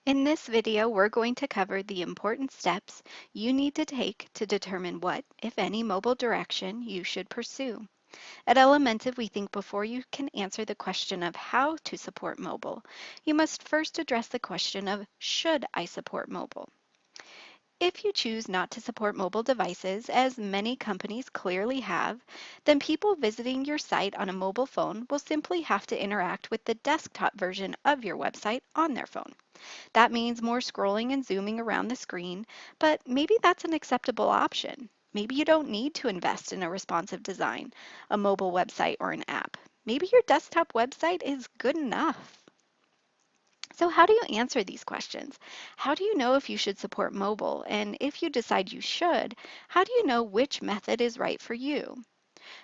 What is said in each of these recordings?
In this video, we're going to cover the important steps you need to take to determine what, if any, mobile direction you should pursue. At Elementive, we think before you can answer the question of how to support mobile, you must first address the question of should I support mobile? If you choose not to support mobile devices, as many companies clearly have, then people visiting your site on a mobile phone will simply have to interact with the desktop version of your website on their phone. That means more scrolling and zooming around the screen, but maybe that's an acceptable option. Maybe you don't need to invest in a responsive design, a mobile website, or an app. Maybe your desktop website is good enough. So how do you answer these questions? How do you know if you should support mobile? And if you decide you should, how do you know which method is right for you?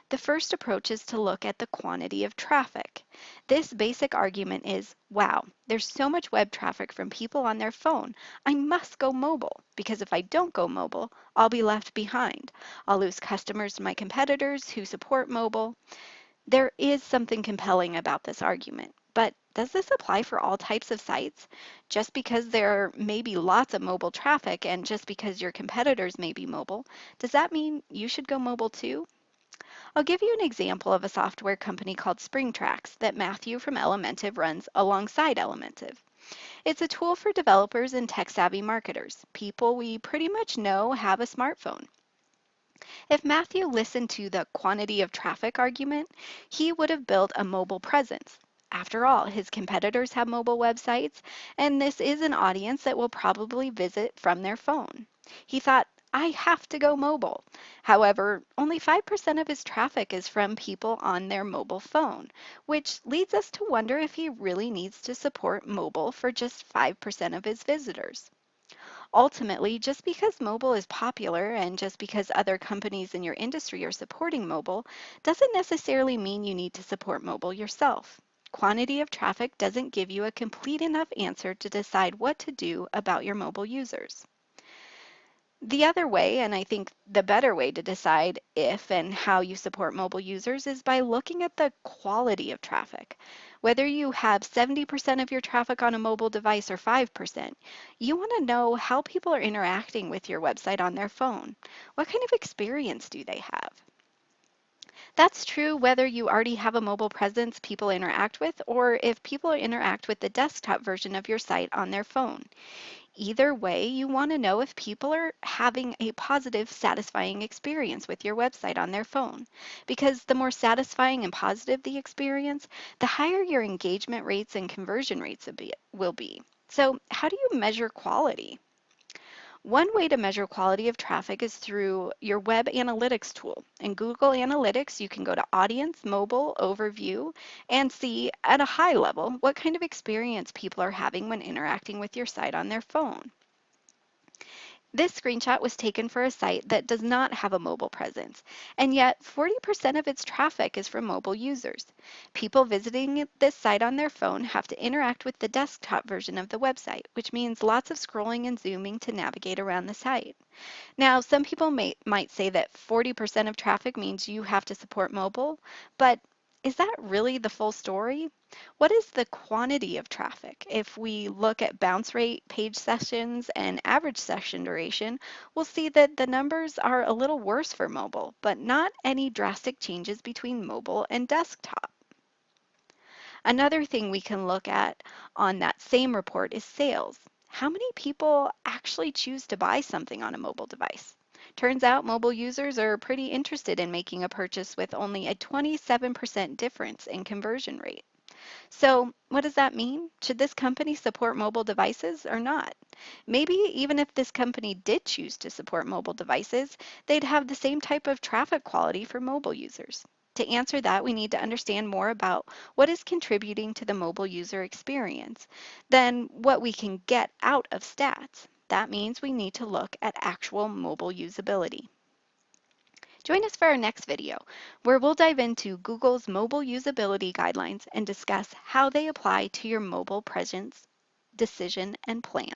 The first approach is to look at the quantity of traffic. This basic argument is, wow, there's so much web traffic from people on their phone. I must go mobile, because if I don't go mobile, I'll be left behind. I'll lose customers to my competitors who support mobile. There is something compelling about this argument, but does this apply for all types of sites? Just because there may be lots of mobile traffic and just because your competitors may be mobile, does that mean you should go mobile too? I'll give you an example of a software company called SpringTracks that Matthew from Elementive runs alongside Elementive. It's a tool for developers and tech-savvy marketers, people we pretty much know have a smartphone. If Matthew listened to the quantity of traffic argument, he would have built a mobile presence. After all, his competitors have mobile websites, and this is an audience that will probably visit from their phone. He thought, I have to go mobile. However, only 5% of his traffic is from people on their mobile phone, which leads us to wonder if he really needs to support mobile for just 5% of his visitors. Ultimately, just because mobile is popular and just because other companies in your industry are supporting mobile doesn't necessarily mean you need to support mobile yourself. Quantity of traffic doesn't give you a complete enough answer to decide what to do about your mobile users. The other way, and I think the better way to decide if and how you support mobile users is by looking at the quality of traffic. Whether you have 70% of your traffic on a mobile device or 5%, you want to know how people are interacting with your website on their phone. What kind of experience do they have? That's true whether you already have a mobile presence people interact with or if people interact with the desktop version of your site on their phone. Either way, you want to know if people are having a positive, satisfying experience with your website on their phone. Because the more satisfying and positive the experience, the higher your engagement rates and conversion rates will be. So, how do you measure quality? One way to measure quality of traffic is through your web analytics tool. In Google Analytics, you can go to Audience, Mobile, Overview, and see at a high level what kind of experience people are having when interacting with your site on their phone. This screenshot was taken for a site that does not have a mobile presence, and yet 40% of its traffic is from mobile users. People visiting this site on their phone have to interact with the desktop version of the website, which means lots of scrolling and zooming to navigate around the site. Now, some people might say that 40% of traffic means you have to support mobile, but is that really the full story? What is the quantity of traffic? If we look at bounce rate, page sessions, and average session duration, we'll see that the numbers are a little worse for mobile, but not any drastic changes between mobile and desktop. Another thing we can look at on that same report is sales. How many people actually choose to buy something on a mobile device? Turns out mobile users are pretty interested in making a purchase with only a 27% difference in conversion rate. So what does that mean? Should this company support mobile devices or not? Maybe even if this company did choose to support mobile devices, they'd have the same type of traffic quality for mobile users. To answer that, we need to understand more about what is contributing to the mobile user experience than what we can get out of stats. That means we need to look at actual mobile usability. Join us for our next video, where we'll dive into Google's mobile usability guidelines and discuss how they apply to your mobile presence, decision, and plan.